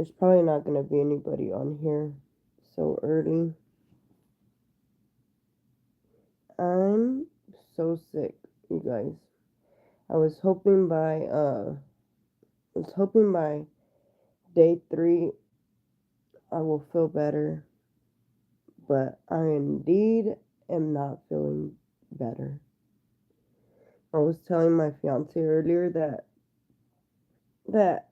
There's probably not gonna be anybody on here so early. I'm so sick, you guys. I was hoping by day 3 I will feel better, but I indeed am not feeling better. I was telling my fiance earlier that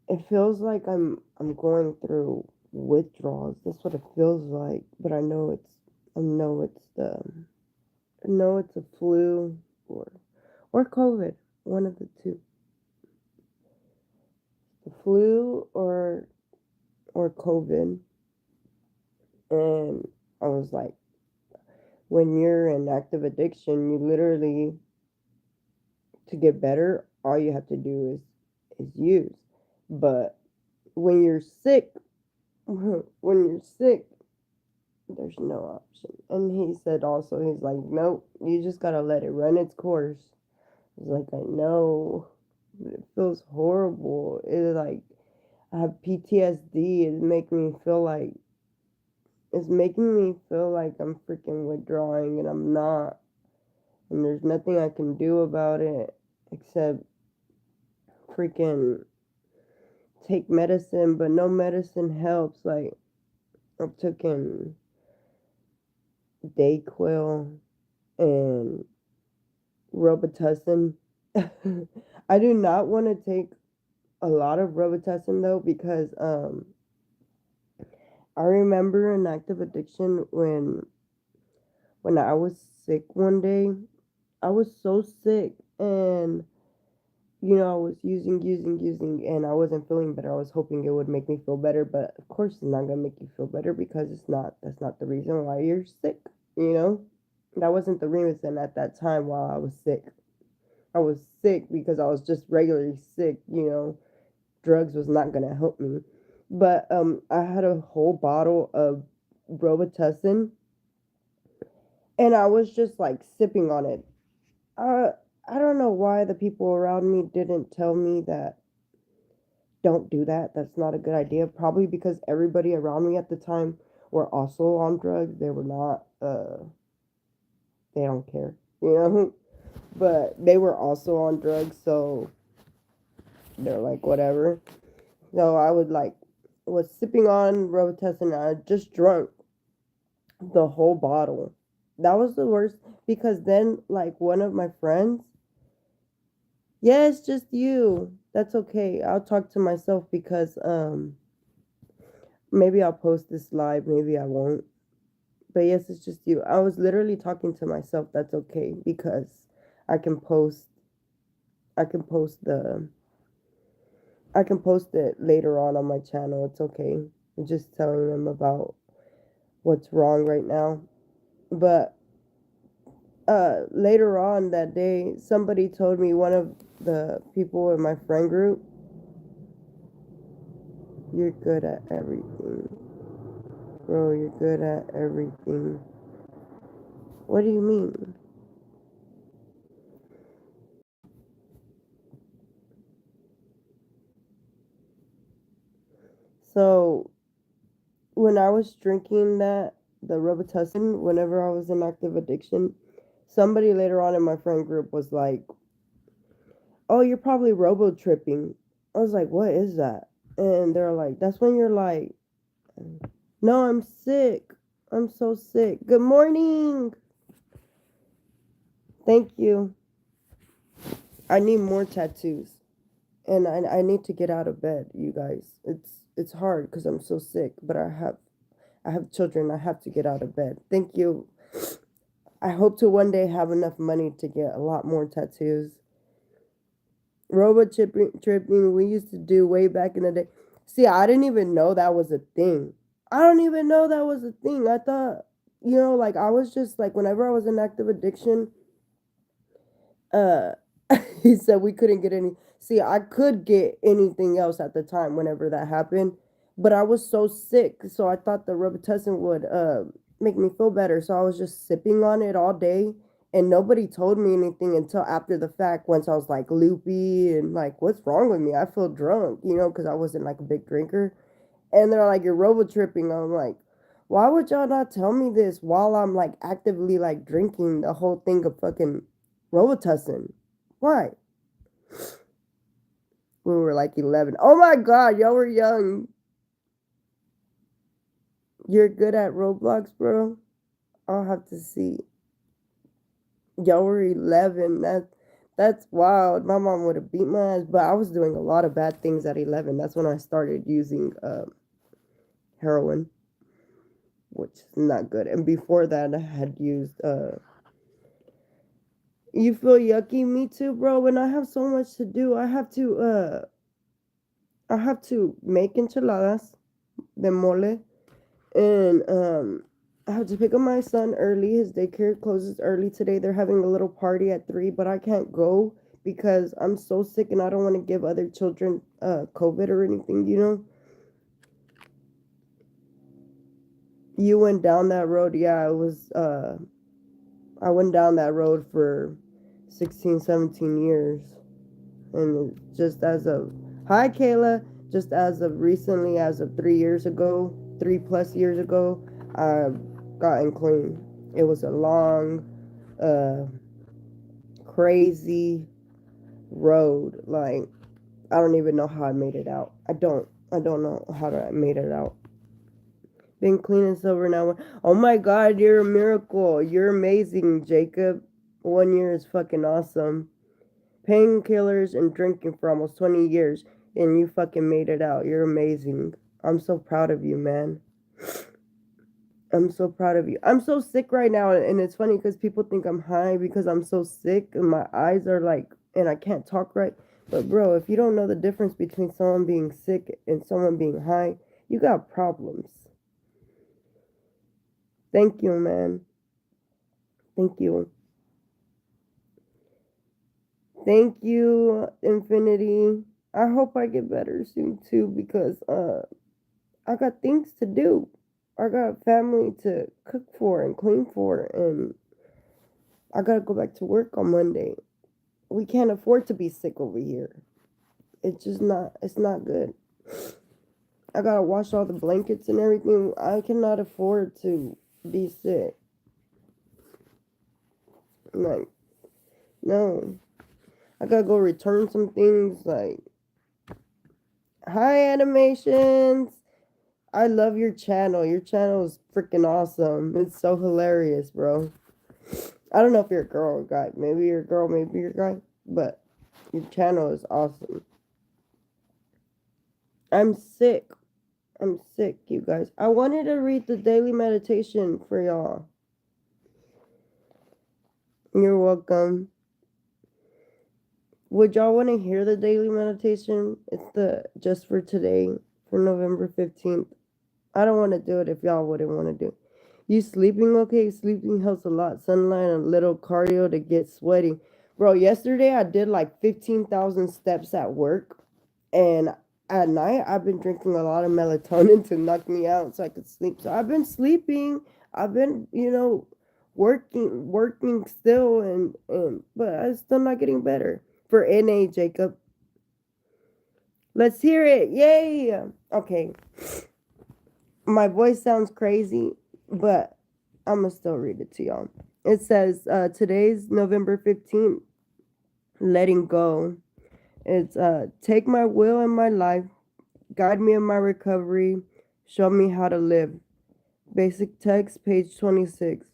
it feels like I'm going through withdrawals. That's what it feels like, but I know it's the I know it's a flu or COVID, one of the two. The flu or COVID. And I was like, when you're in active addiction, you literally, to get better, all you have to do is use. But when you're sick, when you're sick, there's no option. And he said also, he's like, nope, you just gotta let it run its course. He's like, I know, but it feels horrible. It's like I have PTSD. It's making me feel like I'm freaking withdrawing, and I'm not. And there's nothing I can do about it except freaking take medicine, but no medicine helps. Like, I've taken Dayquil and Robitussin. I do not want to take a lot of Robitussin though, because I remember in active addiction when I was sick one day. I was so sick, and I was using, and I wasn't feeling better. I was hoping it would make me feel better, but of course, it's not gonna make you feel better because it's not. That's not the reason why you're sick. You know, that wasn't the reason at that time while I was sick. I was sick because I was just regularly sick. Drugs was not gonna help me. But I had a whole bottle of Robitussin, and I was just like sipping on it. Uh, I don't know why the people around me didn't tell me that don't do that. That's not a good idea. Probably because everybody around me at the time were also on drugs. They were not, they don't care, you know? But they were also on drugs, so they're like, whatever. So I was sipping on Robitussin, and I just drunk the whole bottle. That was the worst because then, like, one of my friends, yes, just you. That's okay. I'll talk to myself because maybe I'll post this live, maybe I won't. But yes, it's just you. I was literally talking to myself. That's okay because I can post I can post the I can post it later on my channel. It's okay. I'm just telling them about what's wrong right now. But later on that day, somebody told me, one of the people in my friend group, you're good at everything. Bro, you're good at everything. What do you mean? So, when I was drinking the Robitussin, whenever I was in active addiction, somebody later on in my friend group was like, oh, you're probably robo tripping. I was like, what is that? And they're like, that's when you're like, no, I'm sick. I'm so sick. Good morning. Thank you. I need more tattoos. And I need to get out of bed, you guys. It's hard because I'm so sick, but I have children. I have to get out of bed. Thank you. I hope to one day have enough money to get a lot more tattoos. Tripping we used to do way back in the day. See, I didn't even know that was a thing. I don't even know that was a thing. I thought, like I was just like whenever I was in active addiction, uh he said we couldn't get any. See, I could get anything else at the time whenever that happened, but I was so sick, so I thought the Robitussin would make me feel better. So I was just sipping on it all day, And nobody told me anything until after the fact, once I was like loopy and like, what's wrong with me? I feel drunk, because I wasn't like a big drinker. And they're like, you're robo tripping. I'm like, why would y'all not tell me this while I'm like actively like drinking the whole thing of fucking Robitussin? Why? We were like 11. Oh my God, y'all were young. You're good at Roblox, bro? I'll have to see. Y'all were 11. That's wild. My mom would have beat my ass, but I was doing a lot of bad things at 11. That's when I started using heroin, which is not good. And before that, I had used you feel yucky? Me too, bro. When I have so much to do, I have to make enchiladas de mole, and I have to pick up my son early. His daycare closes early today. They're having a little party at 3, but I can't go because I'm so sick and I don't want to give other children COVID or anything. You went down that road. Yeah, it was I went down that road for 16, 17 years. And just as of, hi Kayla, just as of recently, as of 3 years ago, 3+ years ago, I've gotten clean. It was a long, uh, crazy road. Like, I don't even know how I made it out. I don't know how I made it out. Been clean and sober now. Oh my God, you're a miracle. You're amazing, Jacob. 1 year is fucking awesome. Painkillers and drinking for almost 20 years, and you fucking made it out. You're amazing. I'm so proud of you, man. I'm so proud of you. I'm so sick right now, and it's funny because people think I'm high because I'm so sick and my eyes are like, and I can't talk right. But, bro, if you don't know the difference between someone being sick and someone being high, you got problems. Thank you, man. Thank you. Thank you, Infinity. I hope I get better soon too because I got things to do. I got family to cook for and clean for, and I gotta go back to work on Monday. We can't afford to be sick over here. It's not good. I gotta wash all the blankets and everything. I cannot afford to be sick. Like, no. I gotta go return some things. Like, hi, animations. I love your channel. Your channel is freaking awesome. It's so hilarious, bro. I don't know if you're a girl or guy. Maybe you're a girl, maybe you're a guy. But your channel is awesome. I'm sick. I'm sick, you guys. I wanted to read the daily meditation for y'all. You're welcome. Would y'all want to hear the daily meditation? It's the just for today, for November 15th. I don't want to do it if y'all wouldn't want to do it. You sleeping okay? Sleeping helps a lot. Sunlight and a little cardio to get sweaty. Bro, yesterday I did like 15,000 steps at work. And at night I've been drinking a lot of melatonin to knock me out so I could sleep. So I've been sleeping. I've been, working still and but I'm still not getting better. For NA, Jacob. Let's hear it. Yay. Okay. My voice sounds crazy, but I'm going to still read it to y'all. It says, today's November 15th, letting go. It's, take my will in my life, guide me in my recovery, show me how to live. Basic text, page 26.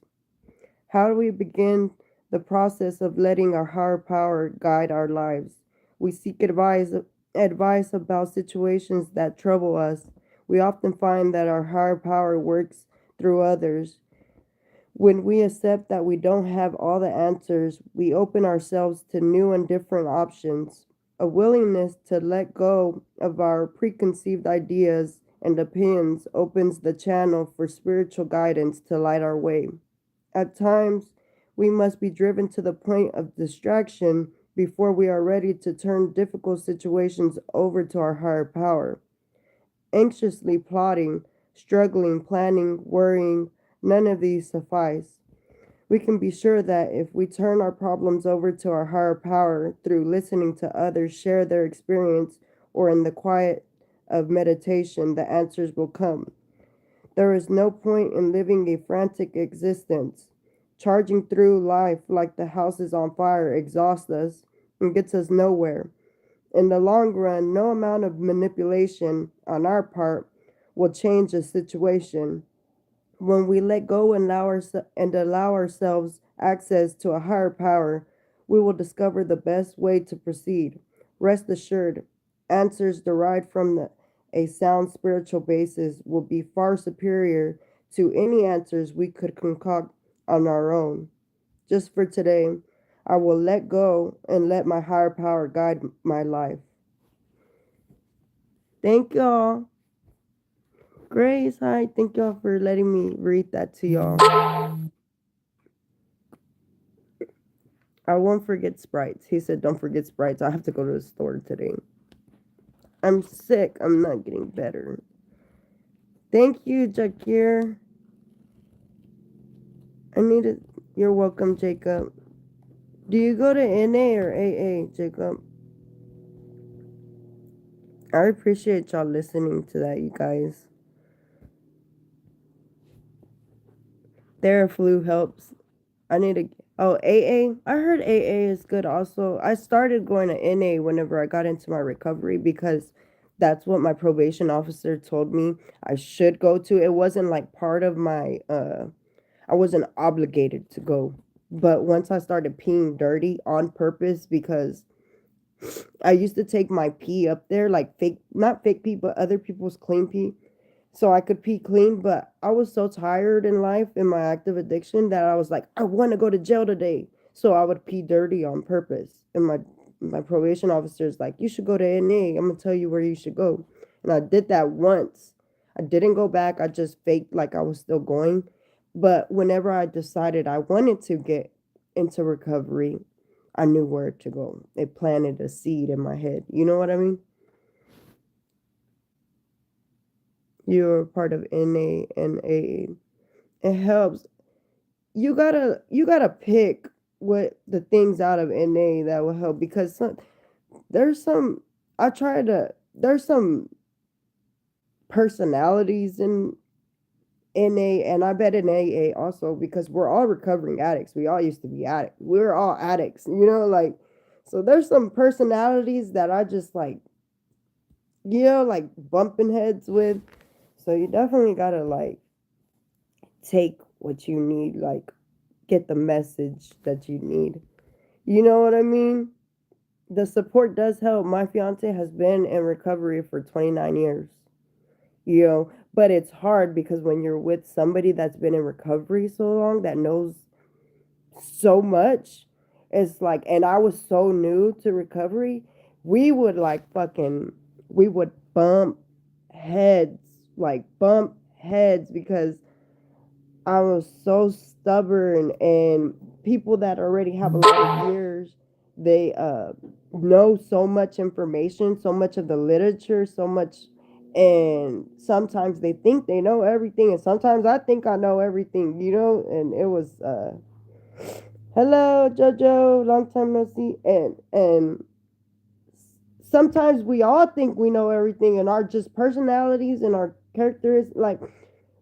How do we begin the process of letting our higher power guide our lives? We seek advice about situations that trouble us. We often find that our higher power works through others. When we accept that we don't have all the answers, we open ourselves to new and different options. A willingness to let go of our preconceived ideas and opinions opens the channel for spiritual guidance to light our way. At times, we must be driven to the point of distraction before we are ready to turn difficult situations over to our higher power. Anxiously plotting, struggling, planning, worrying, none of these suffice. We can be sure that if we turn our problems over to our higher power through listening to others share their experience or in the quiet of meditation, the answers will come. There is no point in living a frantic existence. Charging through life like the house is on fire exhausts us and gets us nowhere. In the long run, no amount of manipulation on our part will change the situation. When we let go and allow ourselves access to a higher power, we will discover the best way to proceed. Rest assured, answers derived from a sound spiritual basis will be far superior to any answers we could concoct on our own. Just for today, I will let go and let my higher power guide my life. Thank y'all. Grace, hi. Thank y'all for letting me read that to y'all. I won't forget Sprites. He said, don't forget Sprites. I have to go to the store today. I'm sick. I'm not getting better. Thank you, Jakir. You're welcome, Jacob. Do you go to NA or AA, Jacob? I appreciate y'all listening to that, you guys. Theraflu helps. I need to. Oh, AA. I heard AA is good also. I started going to NA whenever I got into my recovery because that's what my probation officer told me I should go to. It wasn't like part of my I wasn't obligated to go. But once I started peeing dirty on purpose because I used to take my pee up there like fake, not fake pee, but other people's clean pee so I could pee clean. But I was so tired in life in my active addiction that I was like, I want to go to jail today. So I would pee dirty on purpose. And my probation officer is like, you should go to NA. I'm gonna tell you where you should go. And I did that once. I didn't go back. I just faked like I was still going. But whenever I decided I wanted to get into recovery, I knew where to go. It planted a seed in my head. You know what I mean? You're part of NA and AA. It helps. You gotta pick what the things out of NA that will help because there's some I try to there's some personalities in NA and I bet in AA also because we're all recovering addicts. We all used to be addicts. We're all addicts, like so there's some personalities that I just like, like bumping heads with. So you definitely gotta like take what you need, like get the message that you need. You know what I mean? The support does help. My fiance has been in recovery for 29 years, but it's hard because when you're with somebody that's been in recovery so long that knows so much, it's like, and I was so new to recovery, we would like we would heads, bump heads because I was so stubborn and people that already have a lot of years, they know so much information, so much of the literature, so much and sometimes they think they know everything and sometimes I think I know everything, and it was hello Jojo, long time no see and sometimes we all think we know everything and our just personalities and our characters like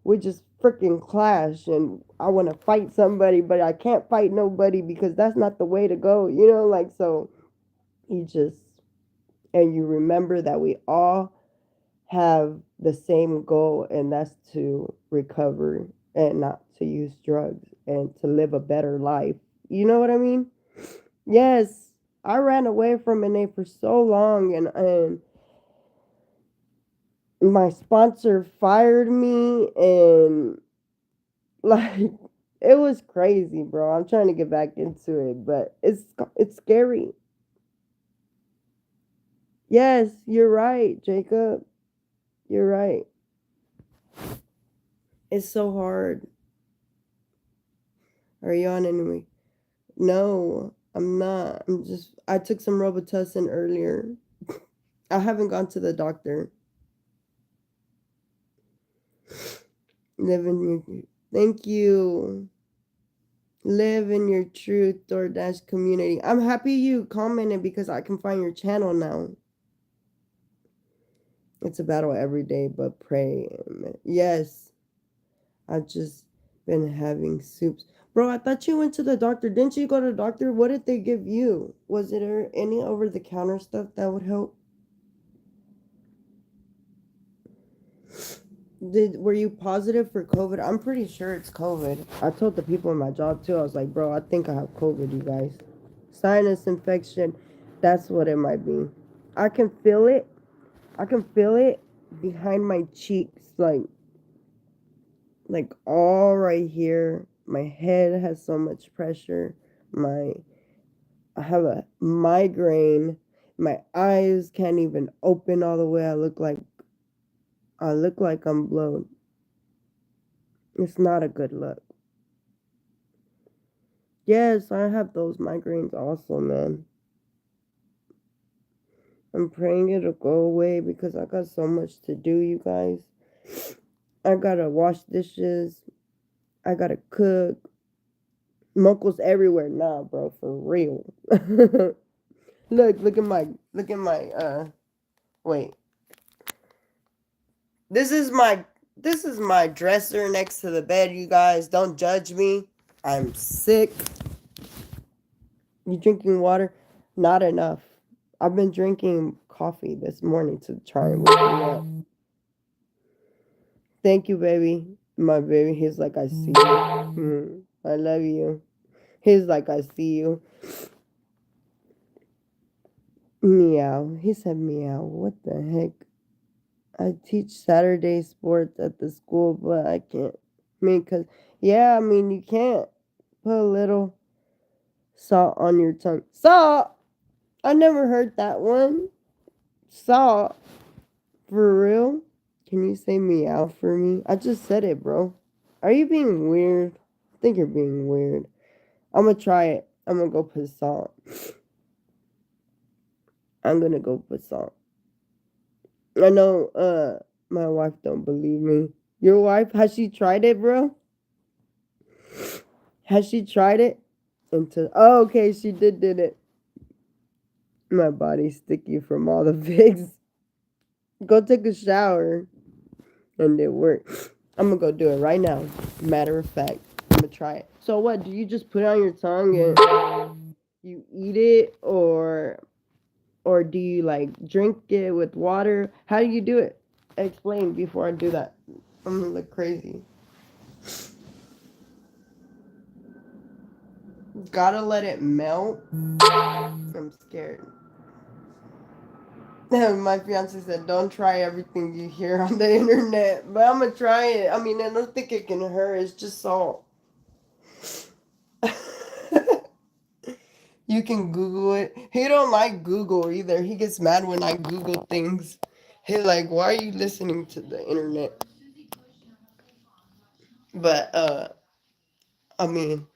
we just freaking clash and I want to fight somebody but I can't fight nobody because that's not the way to go, so you just and you remember that we all have the same goal and that's to recover and not to use drugs and to live a better life. You know what I mean? Yes, I ran away from NA for so long and my sponsor fired me and like it was crazy, bro. I'm trying to get back into it, but it's scary. Yes, you're right, Jacob. You're right. It's so hard. Are you on anyway? No, I'm not. I took some Robitussin earlier. I haven't gone to the doctor. Living. Thank you. Live in your truth, DoorDash community. I'm happy you commented because I can find your channel now. It's a battle every day, but pray. Yes, I've just been having soups. Bro, I thought you went to the doctor. Didn't you go to the doctor? What did they give you? Was it any over the counter stuff that would help? Were you positive for COVID? I'm pretty sure it's COVID. I told the people in my job too. I was like, bro, I think I have COVID, you guys. Sinus infection. That's what it might be. I can feel it. I can feel it behind my cheeks, like all right here. My head has so much pressure. I have a migraine. My eyes can't even open all the way. I look like I'm blown. It's not a good look. Yes, I have those migraines also, man. I'm praying it'll go away because I got so much to do, you guys. I gotta wash dishes. I gotta cook. Moco's everywhere now, bro, for real. Look at my wait. This is my dresser next to the bed, you guys. Don't judge me. I'm sick. You drinking water? Not enough. I've been drinking coffee this morning to try and wake me up. Thank you, baby. My baby, he's like, I see you. I love you. He's like, I see you. Meow. He said meow. What the heck? I teach Saturday sports at the school, but I can't. You can't put a little salt on your tongue. Salt? I never heard that one. Salt? For real? Can you say meow for me? I just said it, bro. Are you being weird? I think you're being weird. I'm gonna try it. I'm gonna go put salt. I'm gonna go put salt. I know, my wife don't believe me. Your wife, has she tried it, bro? Has she tried it? Oh, okay, she did it. My body's sticky from all the Vicks. Go take a shower. And it worked. I'm gonna go do it right now. Matter of fact, I'm gonna try it. So what? Do you just put it on your tongue and you eat it, or do you like drink it with water? How do you do it? Explain before I do that. I'm gonna look crazy. Gotta let it melt. I'm scared. My fiance said, "Don't try everything you hear on the internet," but I'm gonna try it. I mean, I don't think it can hurt. It's just salt. You can Google it. He don't like Google either. He gets mad when I Google things. He's like, "Why are you listening to the internet?" But I mean,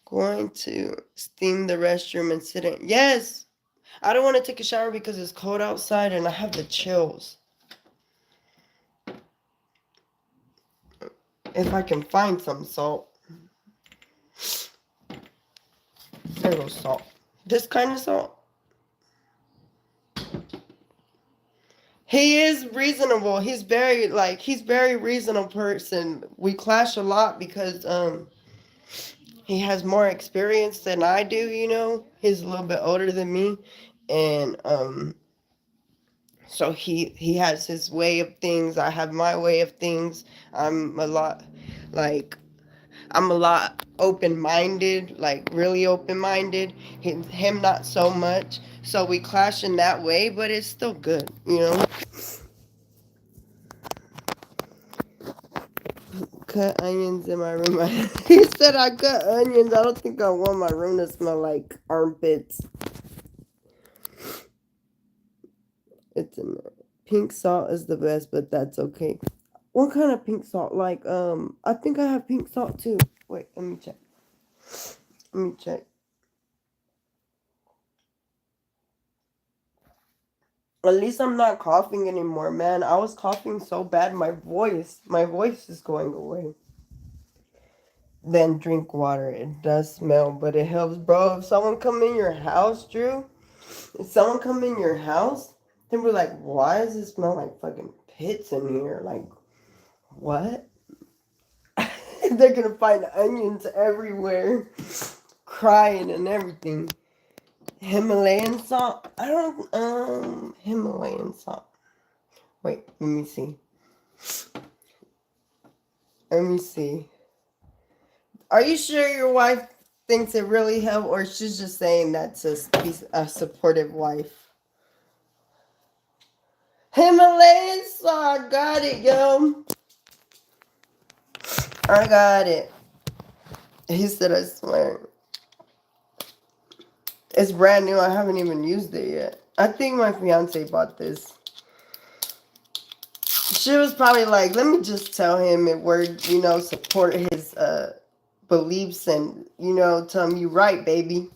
going to steam the restroom and sit in. Yes, I don't want to take a shower because it's cold outside and I have the chills. If I can find some salt, there goes salt. This kind of salt. He is reasonable. He's very reasonable person. We clash a lot because he has more experience than I do, you know. He's a little bit older than me, and so he has his way of things. I have my way of things. I'm a lot like I'm a lot open-minded, like really open-minded. Him not so much. So we clash in that way, but it's still good, you know. Cut onions in my room. He said I cut onions. I don't think I want my room to smell like armpits. It's in there. Pink salt is the best, but that's okay. What kind of pink salt? I think I have pink salt too. Wait, let me check. Let me check. At least I'm not coughing anymore, man. I was coughing so bad, my voice is going away. then drink water. It does smell, but it helps, bro. If someone come in your house, Drew, if someone come in your house, they were like, why does it smell like fucking pits in here? Like, what? They're gonna find onions everywhere, crying and everything. Himalayan salt? I don't, Himalayan salt. Wait, let me see. Let me see. Are you sure your wife thinks it really helped, or she's just saying that to be a supportive wife? Himalayan salt, I got it, yo. I got it. He said, I swear. It's brand new. I haven't even used it yet. I think my fiance bought this. She was probably like, let me just tell him it would, support his beliefs and, tell him you right, baby.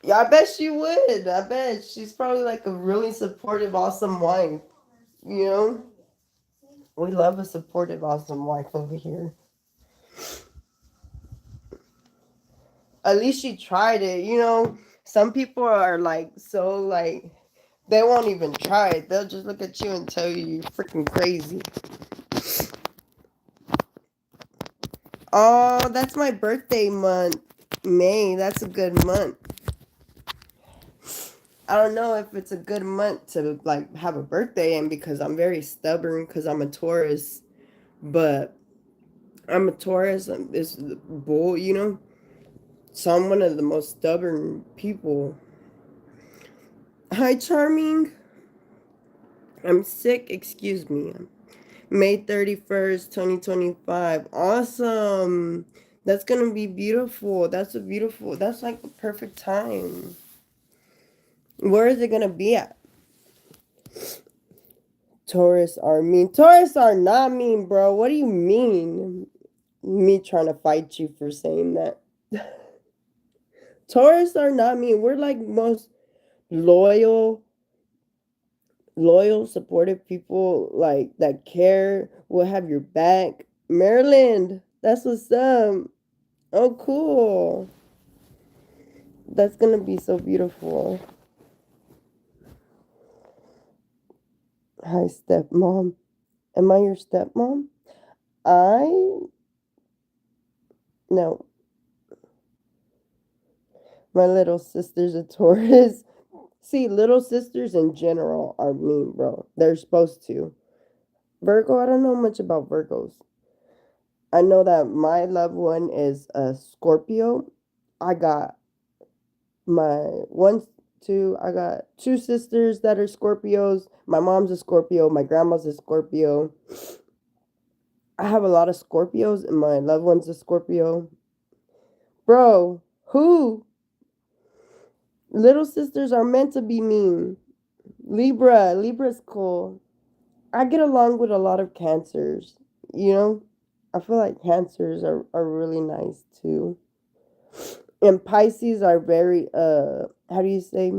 Yeah, I bet she would. I bet she's probably like a really supportive, awesome wife. You know, we love a supportive, awesome wife over here. At least she tried it. Some people are like so like they won't even try it. They'll just look at you and tell you you're freaking crazy. Oh, that's my birthday month, May. That's a good month. I don't know if it's a good month to like have a birthday in because I'm very stubborn because I'm a Taurus, but I'm a Taurus. This bull. So I'm one of the most stubborn people. Hi, Charming. I'm sick. Excuse me. May 31st, 2025. Awesome. That's gonna be beautiful. That's like the perfect time. Where is it gonna be at? Taurus are mean. Taurus are not mean, bro. What do you mean? Me trying to fight you for saying that. Taurus are not mean. We're like most loyal, supportive people like that care, will have your back. Maryland, that's what's up. Oh, cool. That's gonna be so beautiful. Hi, stepmom. Am I your stepmom? I no. My little sister's a Taurus. See, little sisters in general are mean, bro. They're supposed to. Virgo, I don't know much about Virgos. I know that my loved one is a Scorpio. I got my I got two sisters that are Scorpios. My mom's a Scorpio. My grandma's a Scorpio. I have a lot of Scorpios, and my loved one's a Scorpio. Bro, who? Little sisters are meant to be mean. Libra's cool. I get along with a lot of Cancers. You know, I feel like Cancers are really nice too. And Pisces are very how do you say?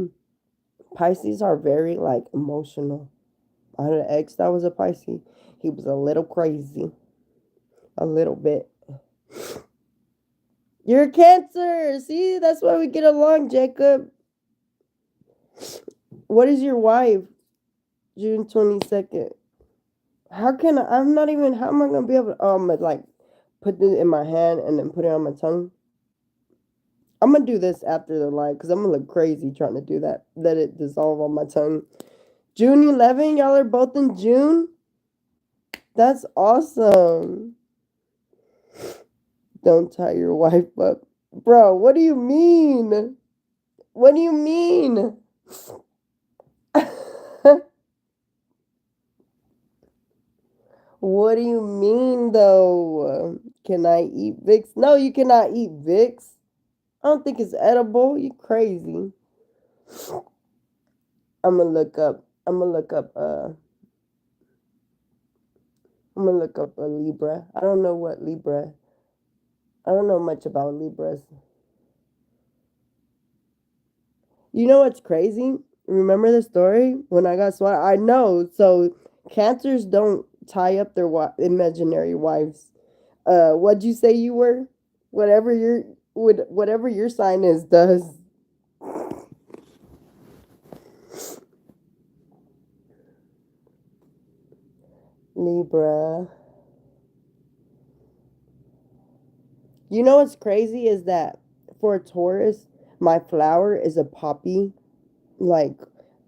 Pisces are very like emotional. I had an ex that was a Pisces. He was a little crazy. A little bit. You're a Cancer. See, that's why we get along, Jacob. What is your wife? June 22nd. How can I'm not even, how am I going to be able to, like, put it in my hand and then put it on my tongue? I'm going to do this after the live because I'm going to look crazy trying to do that. Let it dissolve on my tongue. June 11, y'all are both in June? That's awesome. Don't tie your wife up. Bro, what do you mean? What do you mean? What do you mean, though? Can I eat Vicks? No, you cannot eat Vicks. I don't think it's edible. You crazy. I'm gonna look up. I'm gonna look up a Libra. I don't know what Libra. I don't know much about Libras. You know what's crazy? Remember the story when I got swatted? I know. So Cancers don't tie up their imaginary wives. What'd you say you were? Whatever your whatever your sign is does. Libra. You know what's crazy is that for a Taurus, my flower is a poppy, like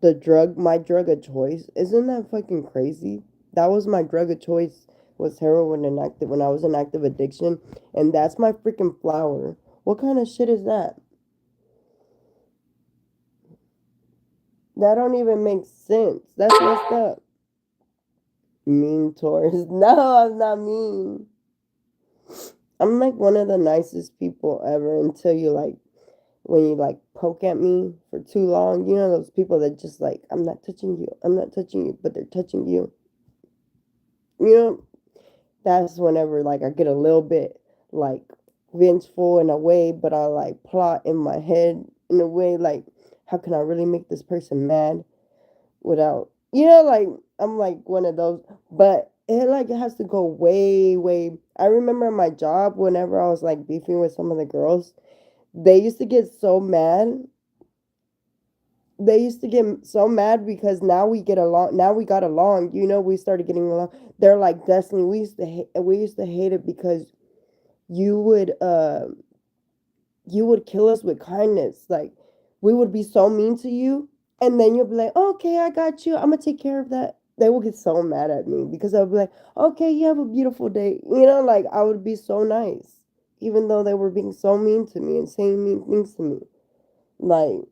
my drug of choice. Isn't that fucking crazy? That was my drug of choice was heroin and active when I was in active addiction, and that's my freaking flower. What kind of shit is that? That don't even make sense. That's messed up. Mean Taurus. No, I'm not mean. I'm like one of the nicest people ever until you like when you like poke at me for too long. You know those people that just like, I'm not touching you. I'm not touching you, but they're touching you. You know, that's whenever like I get a little bit like vengeful in a way, but I like plot in my head in a way like, how can I really make this person mad without, like I'm like one of those, but it has to go way, way. I remember my job whenever I was like beefing with some of the girls, they used to get so mad. They used to get so mad because now we get along. Now we got along. We started getting along. They're like, Destiny. We used to hate it because you would you would kill us with kindness. Like we would be so mean to you, and then you'll be like, okay, I got you. I'm gonna take care of that. They will get so mad at me because I'll be like, okay, you have a beautiful day. Like I would be so nice, even though they were being so mean to me and saying mean things to me. Like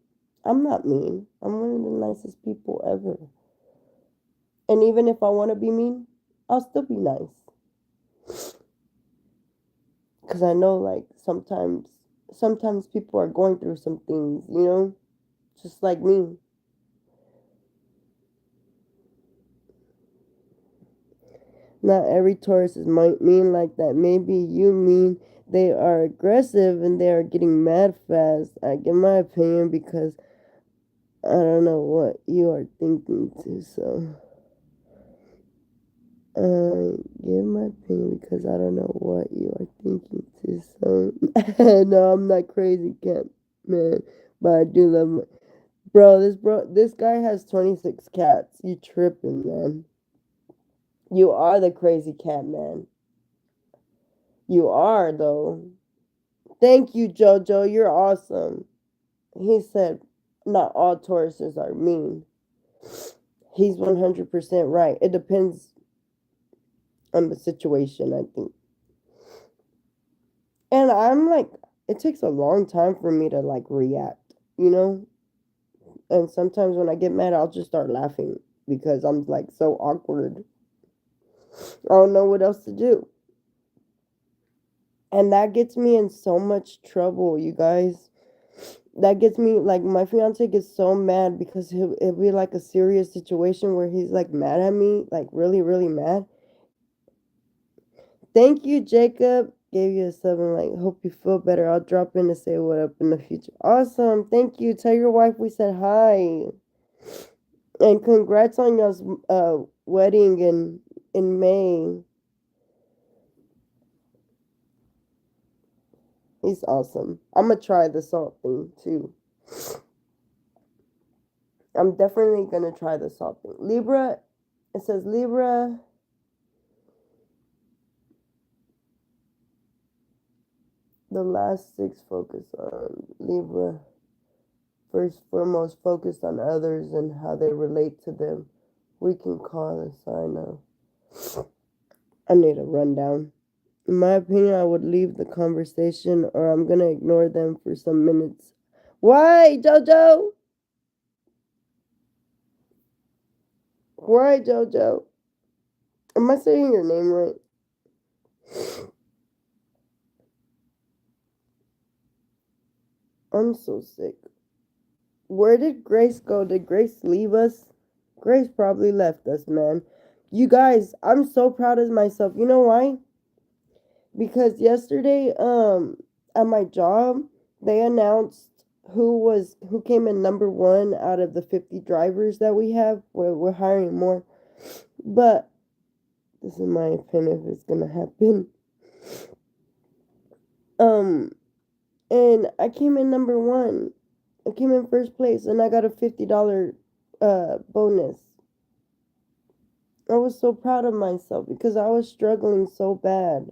I'm not mean. I'm one of the nicest people ever. And even if I want to be mean, I'll still be nice. Because I know, like, sometimes people are going through some things, just like me. Not every Taurus is mean like that. Maybe you mean they are aggressive and they are getting mad fast. I give my opinion because I don't know what you are thinking too, so. Give my opinion because I don't know what you are thinking too, so. No, I'm not crazy, cat man, but I do love my. This guy has 26 cats. You tripping, man. You are the crazy cat man. You are, though. Thank you, Jojo. You're awesome. He said, not all Tauruses are mean. He's 100% right. It depends on the situation, I think. And I'm like, it takes a long time for me to like react, you know? And sometimes when I get mad, I'll just start laughing because I'm like so awkward. I don't know what else to do. And that gets me in so much trouble, you guys. That gets me, like, my fiance gets so mad because it'll be like a serious situation where he's like mad at me, like really, really mad. Thank you, Jacob. Gave you a 7. Like, hope you feel better. I'll drop in to say what up in the future. Awesome. Thank you. Tell your wife we said hi. And congrats on your wedding in May. He's awesome. I'm gonna try the salt thing too. I'm definitely gonna try the salt thing. Libra, it says Libra. The last 6 focus on Libra. First, foremost, focused on others and how they relate to them. We can call a sign of. I need a rundown. In my opinion, I would leave the conversation or I'm gonna ignore them for some minutes. Why, Jojo? Why, Jojo? Am I saying your name right? I'm so sick. Where did Grace go? Did Grace leave us? Grace probably left us, man. You guys, I'm so proud of myself. You know why? Because yesterday, at my job, they announced who came in number one out of the 50 drivers that we have. We're hiring more. But This is my opinion if it's gonna happen. Um, and I came in number one. I came in first place, and I got a $50 bonus. I was so proud of myself because I was struggling so bad.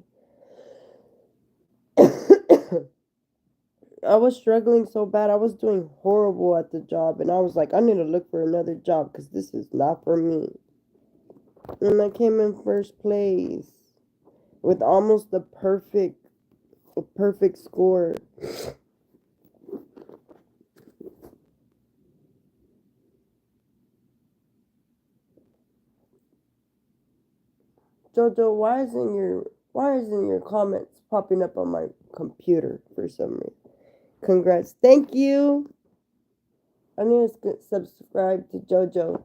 I was struggling so bad. I was doing horrible at the job, and I was like, I need to look for another job because this is not for me. And I came in first place with almost a perfect score. Jojo, why isn't your comments popping up on my computer for some reason? Congrats. Thank you. I need to subscribe to Jojo.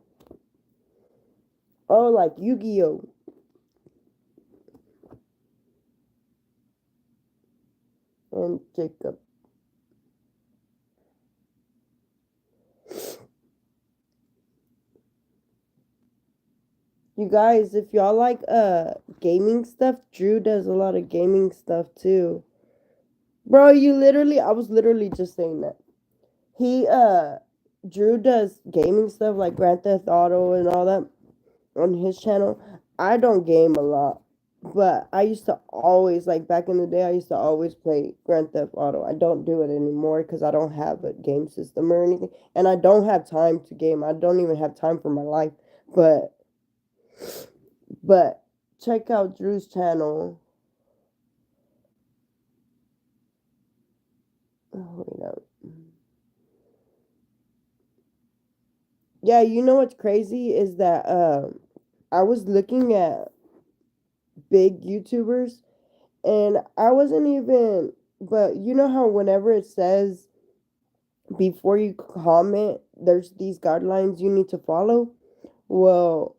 Oh, like Yu-Gi-Oh! And Jacob. You guys, if y'all like gaming stuff, Drew does a lot of gaming stuff too. Bro, I was literally just saying that. He Drew does gaming stuff like Grand Theft Auto and all that on his channel. I don't game a lot, but I used to always, like back in the day, I used to always play Grand Theft Auto. I don't do it anymore because I don't have a game system or anything, and I don't have time to game. I don't even have time for my life. But but check out Drew's channel. Oh, wait up. Yeah, you know what's crazy is that I was looking at big YouTubers and I wasn't even, but you know how whenever it says before you comment, there's these guidelines you need to follow? Well,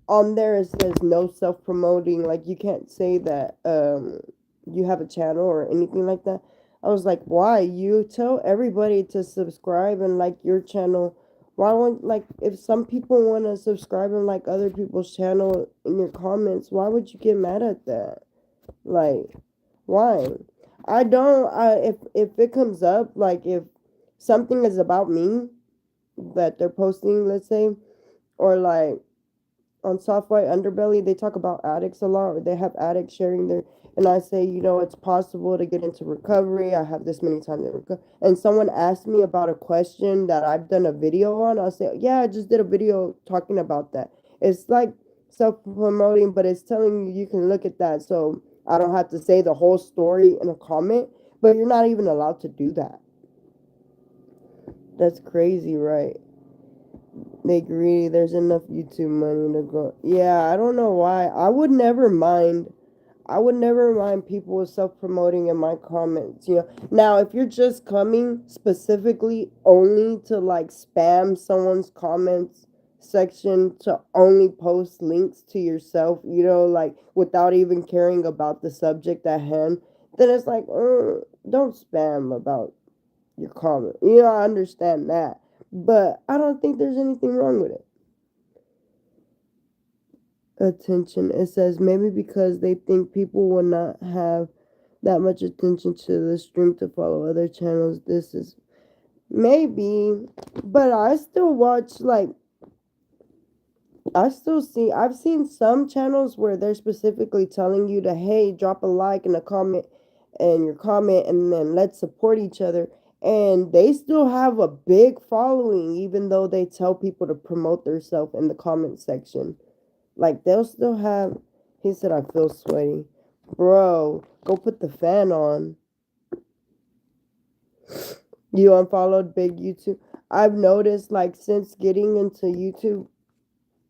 on there it says no self promoting, like you can't say that you have a channel or anything like that. I was like, why? You tell everybody to subscribe and like your channel. Why won't, like, if some people want to subscribe and like other people's channel in your comments, why would you get mad at that? Like, why? I don't. If it comes up, like if something is about me that they're posting, let's say, or like on Soft White Underbelly, they talk about addicts a lot, or they have addicts sharing their. And I say, it's possible to get into recovery. I have this many times in recovery. And someone asked me about a question that I've done a video on. I'll say, yeah, I just did a video talking about that. It's like self promoting, but it's telling you can look at that. So I don't have to say the whole story in a comment, but you're not even allowed to do that. That's crazy, right? They agree there's enough YouTube money to go. Yeah, I don't know why. I would never mind people self promoting in my comments. Now, if you're just coming specifically only to like spam someone's comments section to only post links to yourself, like without even caring about the subject at hand, then it's like, don't spam about your comment. I understand that. But I don't think there's anything wrong with it. Attention. It says maybe because they think people will not have that much attention to the stream to follow other channels. This is maybe, but I still watch, like, I've seen some channels where they're specifically telling you to, hey, drop a like and a comment and your comment, and then let's support each other. And they still have a big following, even though they tell people to promote themselves in the comment section. Like, they'll still have. He said, I feel sweaty. Bro, go put the fan on. You unfollowed big YouTube. I've noticed, like, since getting into YouTube,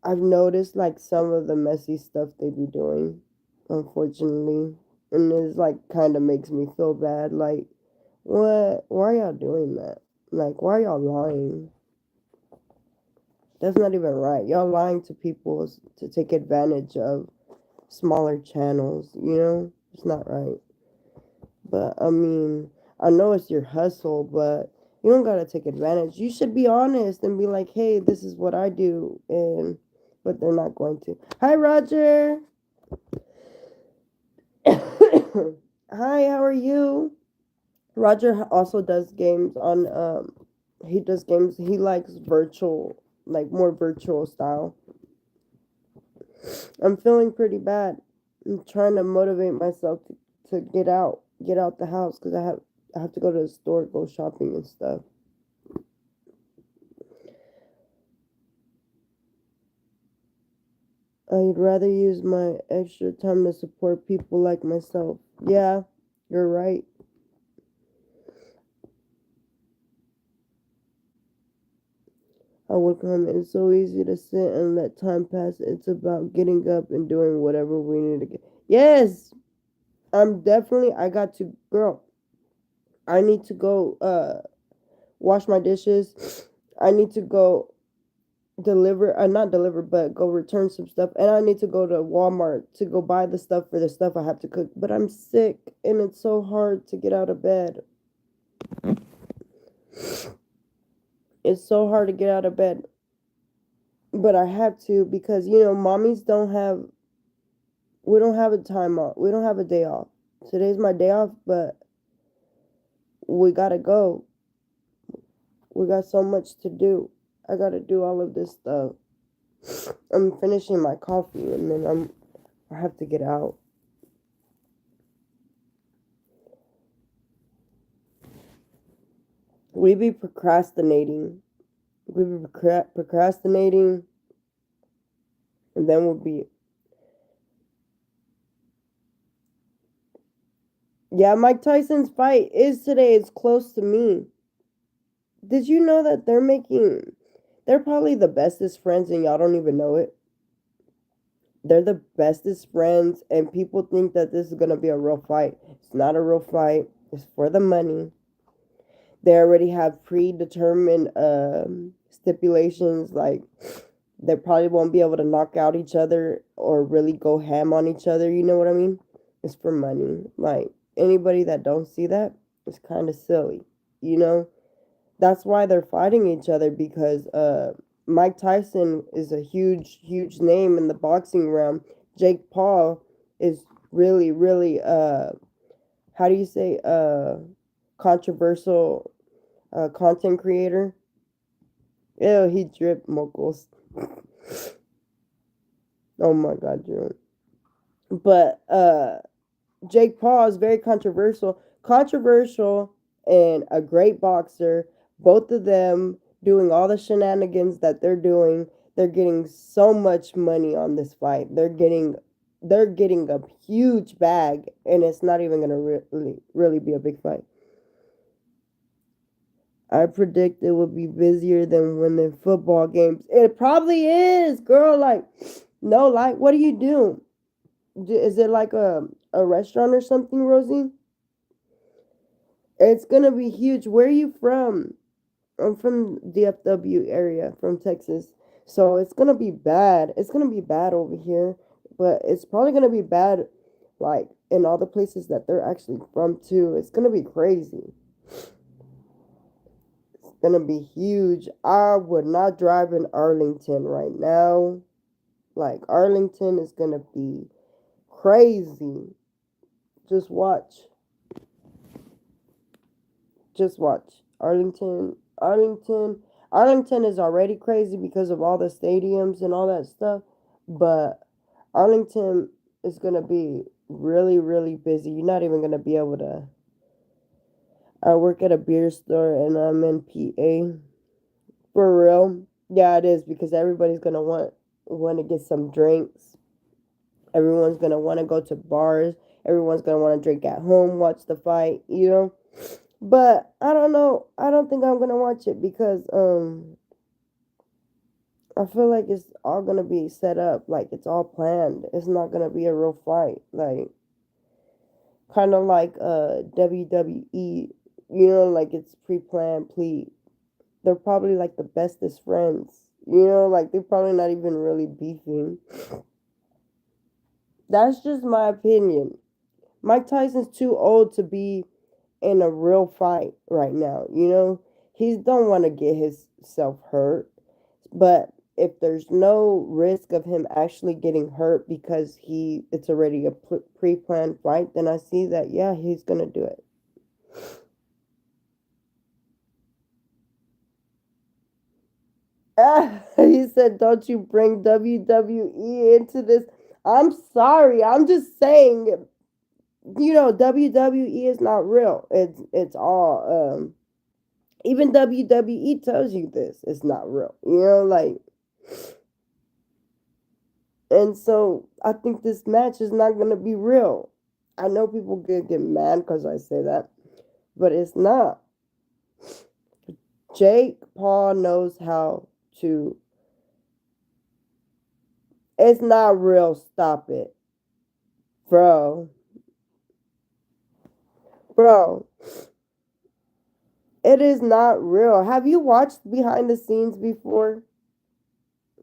I've noticed, like, some of the messy stuff they be doing, unfortunately. And it's, like, kind of makes me feel bad. Like, what? Why are y'all doing that? Like, why are y'all lying? That's not even right. Y'all lying to people to take advantage of smaller channels. It's not right. But I mean, I know it's your hustle, but you don't gotta take advantage. You should be honest and be like, hey, this is what I do, and but they're not going to. Hi, Roger. Hi, how are you? Roger also does games on he does games. He likes virtual, like more virtual style. I'm feeling pretty bad. I'm trying to motivate myself to get out the house because I have to go to the store, go shopping and stuff. I'd rather use my extra time to support people like myself. Yeah, you're right. I would come. It's so easy to sit and let time pass. It's about getting up and doing whatever we need to get. Yes, I'm definitely. I got to, girl. I need to go wash my dishes. I need to go deliver, not deliver, but go return some stuff. And I need to go to Walmart to go buy the stuff for the stuff I have to cook. But I'm sick and it's so hard to get out of bed. It's so hard to get out of bed. But I have to because, mommies don't have, we don't have a time off. We don't have a day off. Today's my day off, but we gotta go. We got so much to do. I gotta do all of this stuff. I'm finishing my coffee and then I have to get out. We be procrastinating. We be procrastinating, and then we'll be. Yeah, Mike Tyson's fight is today. It's close to me. Did you know that they're making? They're probably the bestest friends, and y'all don't even know it. They're the bestest friends, and people think that this is gonna be a real fight. It's not a real fight. It's for the money. They already have predetermined stipulations, like they probably won't be able to knock out each other or really go ham on each other. You know what I mean? It's for money. Like anybody that don't see that is kind of silly. You know, that's why they're fighting each other because Mike Tyson is a huge name in the boxing realm. Jake Paul is really how do you say controversial content creator. Ew, he dripped moguls. Oh my god, Drew. But Jake Paul is very controversial and a great boxer. Both of them doing all the shenanigans that they're doing. They're getting so much money on this fight. They're getting a huge bag, and it's not even gonna really be a big fight. I predict it will be busier than winning football games. It probably is, girl. Like, no, like, what do you do? Is it like a restaurant or something, Rosie? It's gonna be huge. Where are you from? I'm from DFW area, from Texas. So it's gonna be bad. It's gonna be bad over here, but it's probably gonna be bad, like in all the places that they're actually from too. It's gonna be crazy. It's gonna be huge. I would not drive in Arlington right now. Like Arlington is gonna be crazy. Just watch. Just watch. Arlington is already crazy because of all the stadiums and all that stuff, but Arlington is going to be really busy. You're not even going to be able to. I work at a beer store and I'm in PA. For real. Yeah, it is because everybody's going to want to get some drinks. Everyone's going to want to go to bars. Everyone's going to want to drink at home, watch the fight, you know? But I don't know. I don't think I'm gonna watch it because I feel like it's all gonna be set up, like it's all planned. It's not gonna be a real fight, like kind of like WWE. You know, like it's pre-planned. They're probably like the bestest friends. You know, like they're probably not even really beefing. That's just my opinion. Mike Tyson's too old to be in a real fight right now. You know, he don't want to get himself hurt. But if there's no risk of him actually getting hurt because it's already a pre-planned fight, then I see that, yeah, he's gonna do it. He said, "Don't you bring WWE into this?" I'm sorry. I'm just saying. WWE is not real. It's all. Even WWE tells you this. It's not real. Like. And so I think this match is not gonna be real. I know people get mad because I say that, but it's not. Jake Paul knows how to. It's not real. Stop it, bro. Bro, it is not real. Have you watched behind the scenes before?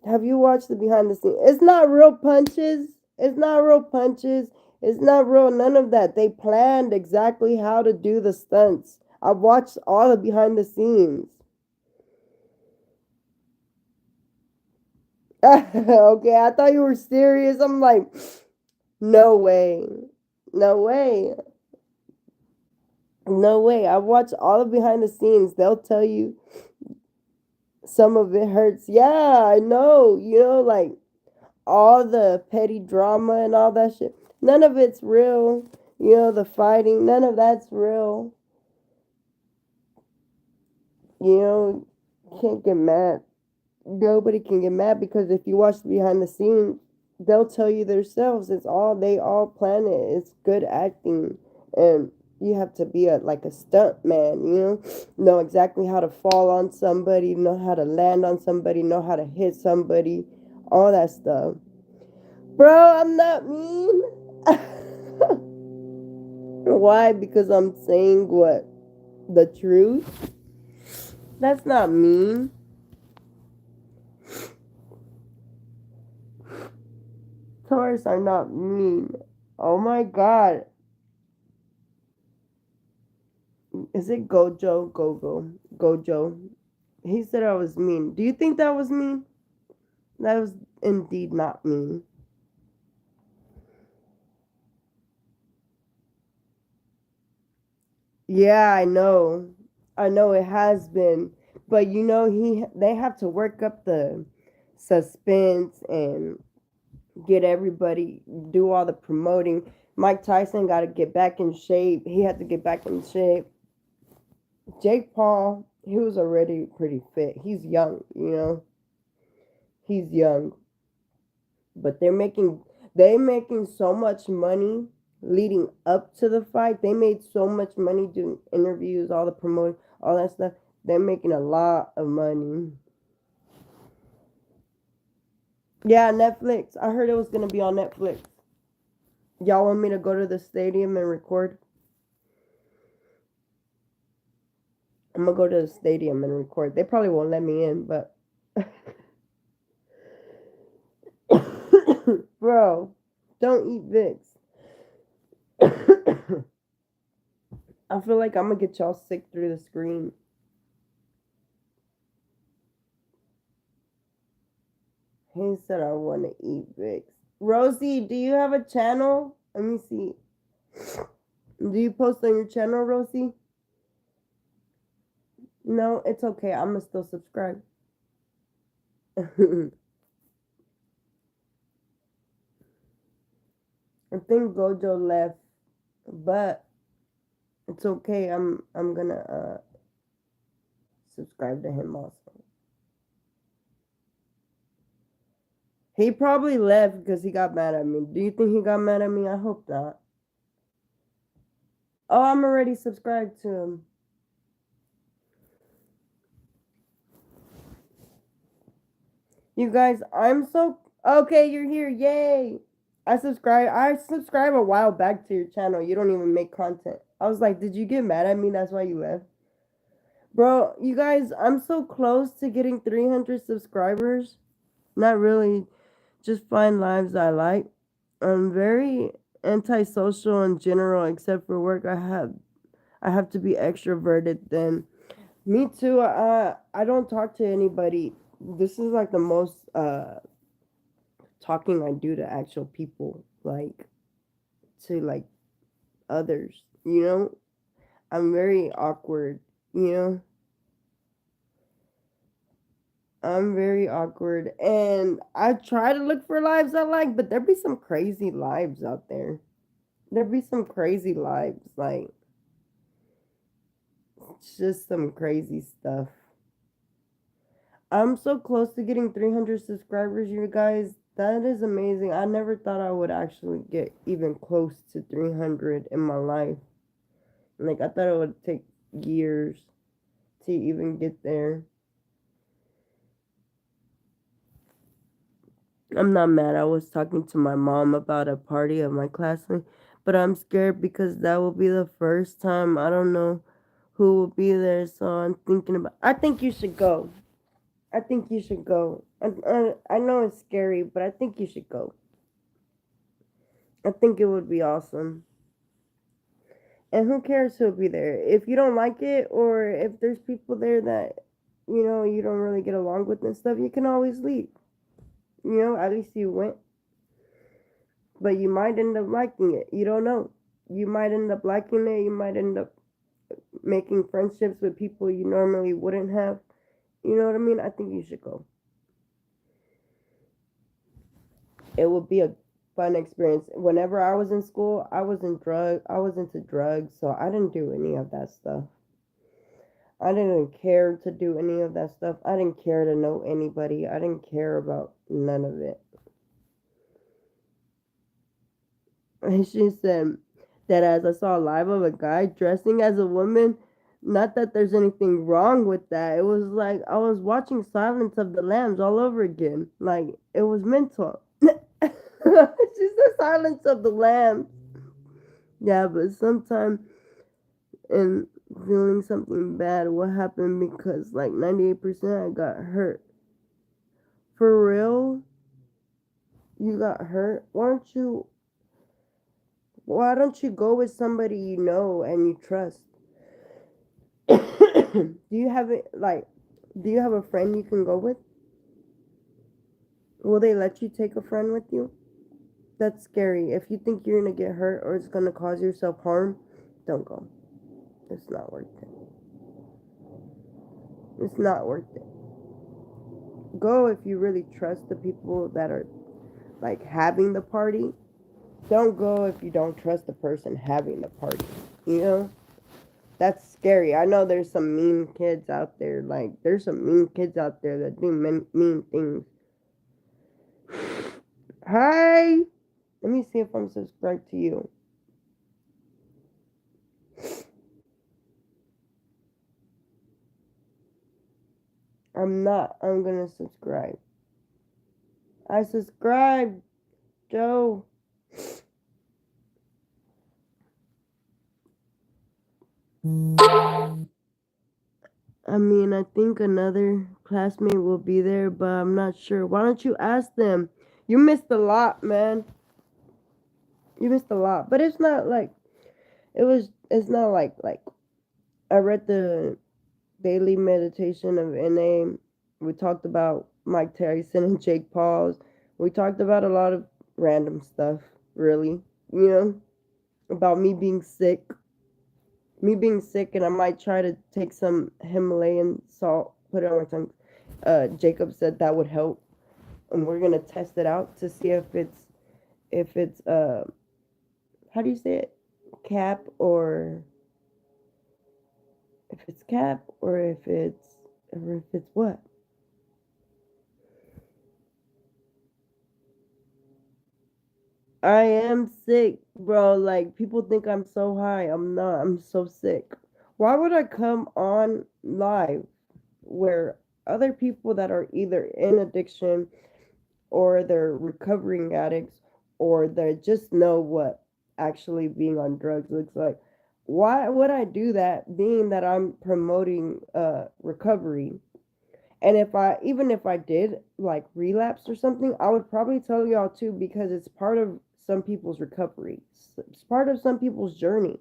Have you watched the behind the scenes? It's not real punches. It's not real punches. It's not real none of that. They planned exactly how to do the stunts. I've watched all the behind the scenes. Okay, I thought you were serious. I'm like, no way. No way. No way. I've watched all the behind the scenes. They'll tell you some of it hurts. Yeah, I know. Like all the petty drama and all that shit. None of it's real. The fighting, none of that's real. You know, can't get mad. Nobody can get mad because if you watch behind the scenes, they'll tell you themselves. They all plan it. It's good acting, and you have to be like a stunt man. Know exactly how to fall on somebody, know how to land on somebody, know how to hit somebody, all that stuff. Bro, I'm not mean. Why? Because I'm saying what? The truth? That's not mean. Taurus are not mean. Oh my god. Is it Gojo? Gojo. He said I was mean. Do you think that was mean? That was indeed not mean. Yeah, I know. I know it has been. But they have to work up the suspense and get everybody, do all the promoting. Mike Tyson got to get back in shape. He had to get back in shape. Jake Paul, he was already pretty fit. He's young, He's young. But they making so much money leading up to the fight. They made so much money doing interviews, all the promoting, all that stuff. They're making a lot of money. Yeah, Netflix. I heard it was gonna be on Netflix. Y'all want me to go to the stadium and record? I'm gonna go to the stadium and record. They probably won't let me in, but bro, don't eat Vicks. I feel like I'm gonna get y'all sick through the screen. He said I want to eat Vicks. Rosie, do you have a channel? Let me see. Do you post on your channel, Rosie? No, it's okay. I'm gonna still subscribe. I think Gojo left, but it's okay. I'm gonna subscribe to him also. He probably left because he got mad at me. Do you think he got mad at me? I hope not. Oh, I'm already subscribed to him. You guys, I'm so okay. You're here, yay! I subscribed a while back to your channel. You don't even make content. I was like, did you get mad at me? That's why you left, bro. You guys, I'm so close to getting 300 subscribers. Not really, just find lives I like. I'm very antisocial in general, except for work. I have to be extroverted. Then me too. I don't talk to anybody This is like the most talking I do to actual people, like to like others, you know? I'm very awkward, you know? I'm very awkward and I try to look for lives I like, but there be some crazy lives out there. There be some crazy lives, like it's just some crazy stuff. I'm so close to getting 300 subscribers, you guys. That is amazing. I never thought I would actually get even close to 300 in my life. Like, I thought it would take years to even get there. I'm not mad. I was talking to my mom about a party of my classmate, but I'm scared because that will be the first time. I don't know who will be there, so I'm thinking about. I think you should go. I think you should go. I know it's scary, but I think you should go. I think it would be awesome. And who cares who'll be there? If you don't like it, or if there's people there that, you don't really get along with and stuff, you can always leave. At least you went. But you might end up liking it. You don't know. You might end up liking it. You might end up making friendships with people you normally wouldn't have. You know what I mean? I think you should go. It would be a fun experience. Whenever I was in school, I was into drugs, so I didn't do any of that stuff. I didn't care to do any of that stuff. I didn't care to know anybody. I didn't care about none of it. And she said that as I saw a live of a guy dressing as a woman, not that there's anything wrong with that. It was like I was watching Silence of the Lambs all over again. Like it was mental. She said Silence of the Lambs. Yeah, but sometimes in feeling something bad, what happened because like 98% I got hurt. For real? You got hurt? Why don't you go with somebody you know and you trust? Do you have it like do you have a friend you can go with? Will they let you take a friend with you? That's scary. If you think you're gonna get hurt or it's gonna cause yourself harm, don't go. It's not worth it. It's not worth it. Go if you really trust the people that are like having the party. Don't go if you don't trust the person having the party. You know? That's scary. I know there's some mean kids out there. Like, there's some mean kids out there that do mean things. Hi! Let me see if I'm subscribed to you. I'm not. I'm gonna subscribe. I subscribed, Joe. I mean, I think another classmate will be there, but I'm not sure. Why don't you ask them? You missed a lot, man. You missed a lot. But it's not like it's not like I read the daily meditation of NA. We talked about Mike Tyson and Jake Pauls. We talked about a lot of random stuff, really. You know, about me being sick, and I might try to take some Himalayan salt, put it on my tongue. Jacob said that would help, and we're gonna test it out to see if it's how do you say it, cap or if it's cap or if it's what. I am sick, bro. Like people think I'm so high. I'm not. I'm so sick. Why would I come on live where other people that are either in addiction or they're recovering addicts or they just know what actually being on drugs looks like? Why would I do that being that I'm promoting recovery? And if I did like relapse or something, I would probably tell y'all too because it's part of some people's recovery. It's part of some people's journey.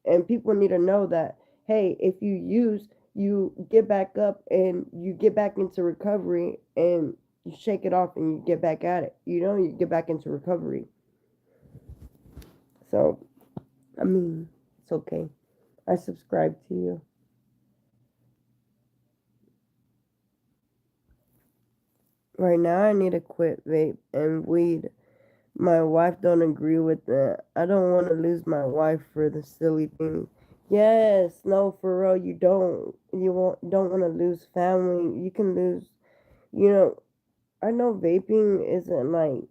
And people need to know that hey, if you use, you get back up and you get back into recovery and you shake it off and you get back at it. You get back into recovery. So, I mean, it's okay. I subscribe to you. Right now, I need to quit vape and weed. My wife don't agree with that. I don't want to lose my wife for the silly things. Yes, no, for real, you don't. Don't want to lose family. You can lose. You know, I know vaping isn't like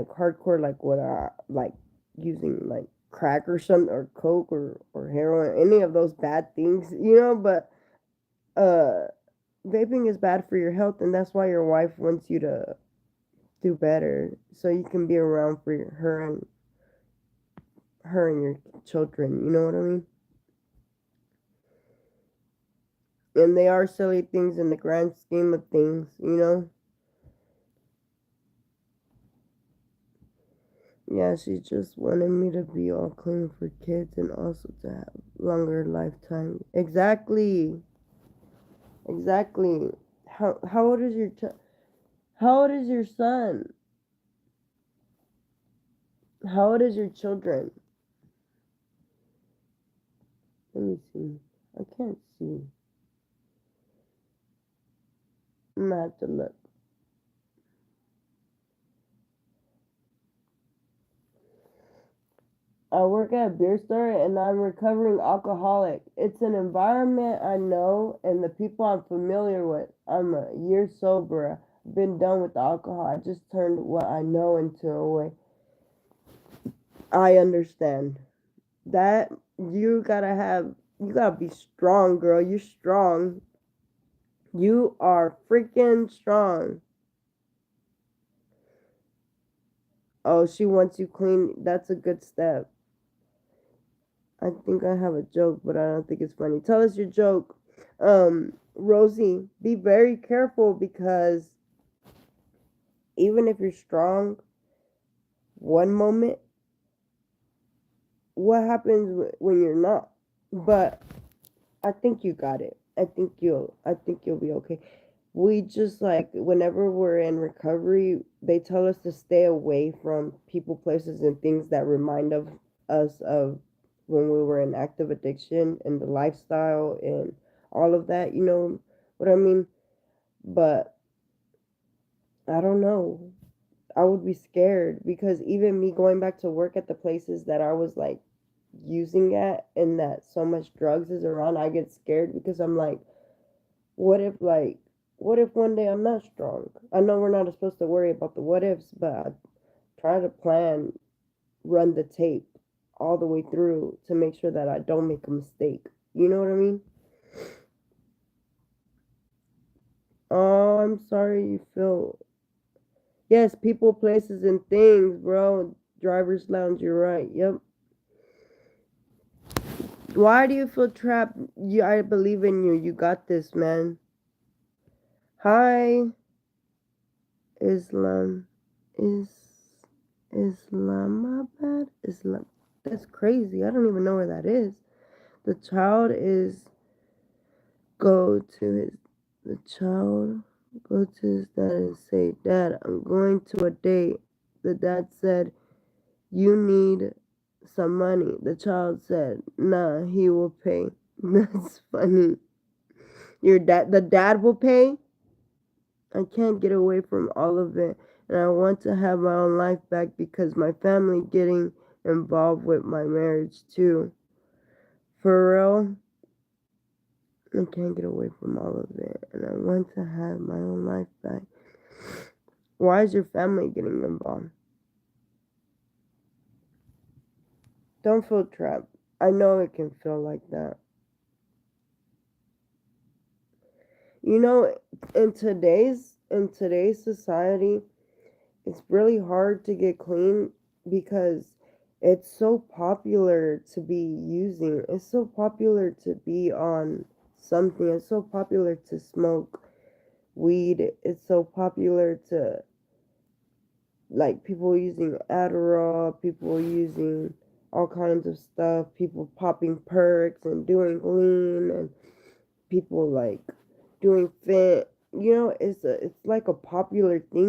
hardcore like what I like using like crack or something or coke or heroin, any of those bad things. But uh, vaping is bad for your health, and that's why your wife wants you to do better so you can be around for her and your children. You know what I mean? And they are silly things in the grand scheme of things. Yeah, she just wanted me to be all clean for kids and also to have longer lifetime. Exactly. Exactly. How old is how old is your son? How old is your children? Let me see. I can't see. I'm gonna have to look. I work at a beer store and I'm recovering alcoholic. It's an environment I know and the people I'm familiar with. I'm a year sober. I've been done with the alcohol. I just turned what I know into a way. I understand. That you gotta be strong, girl. You're strong. You are freaking strong. Oh, she wants you clean. That's a good step. I think I have a joke, but I don't think it's funny. Tell us your joke. Rosie, be very careful because even if you're strong, one moment, what happens when you're not? But I think you got it. I think you'll be okay. We just like whenever we're in recovery, they tell us to stay away from people, places, and things that remind of us of when we were in active addiction and the lifestyle and all of that. You know what I mean? But I don't know. I would be scared because even me going back to work at the places that I was like using at and that so much drugs is around, I get scared because I'm like, what if like what if one day I'm not strong? I know we're not supposed to worry about the what ifs, but I try to plan, run the tape all the way through to make sure that I don't make a mistake. You know what I mean? Oh, I'm sorry you feel. Yes, people, places, and things, bro. Driver's lounge, you're right. Yep. Why do you feel trapped? I believe in you. You got this, man. Hi, Islam. Is Islamabad? Islam. That's crazy. I don't even know where that is. The child is go to his. The child go to his dad and say, "Dad, I'm going to a date." The dad said, "You need some money." The child said, "Nah, he will pay." That's funny. The dad will pay? I can't get away from all of it, and I want to have my own life back because my family getting involved with my marriage too. For real, I can't get away from all of it, and I want to have my own life back. Why is your family getting involved? Don't feel trapped. I know it can feel like that. You know, in today's society, it's really hard to get clean because it's so popular to be using. It's so popular to be on something. It's so popular to smoke weed. It's so popular to like people using Adderall, people using all kinds of stuff. People popping perks and doing lean, and people like doing fit. It's like a popular thing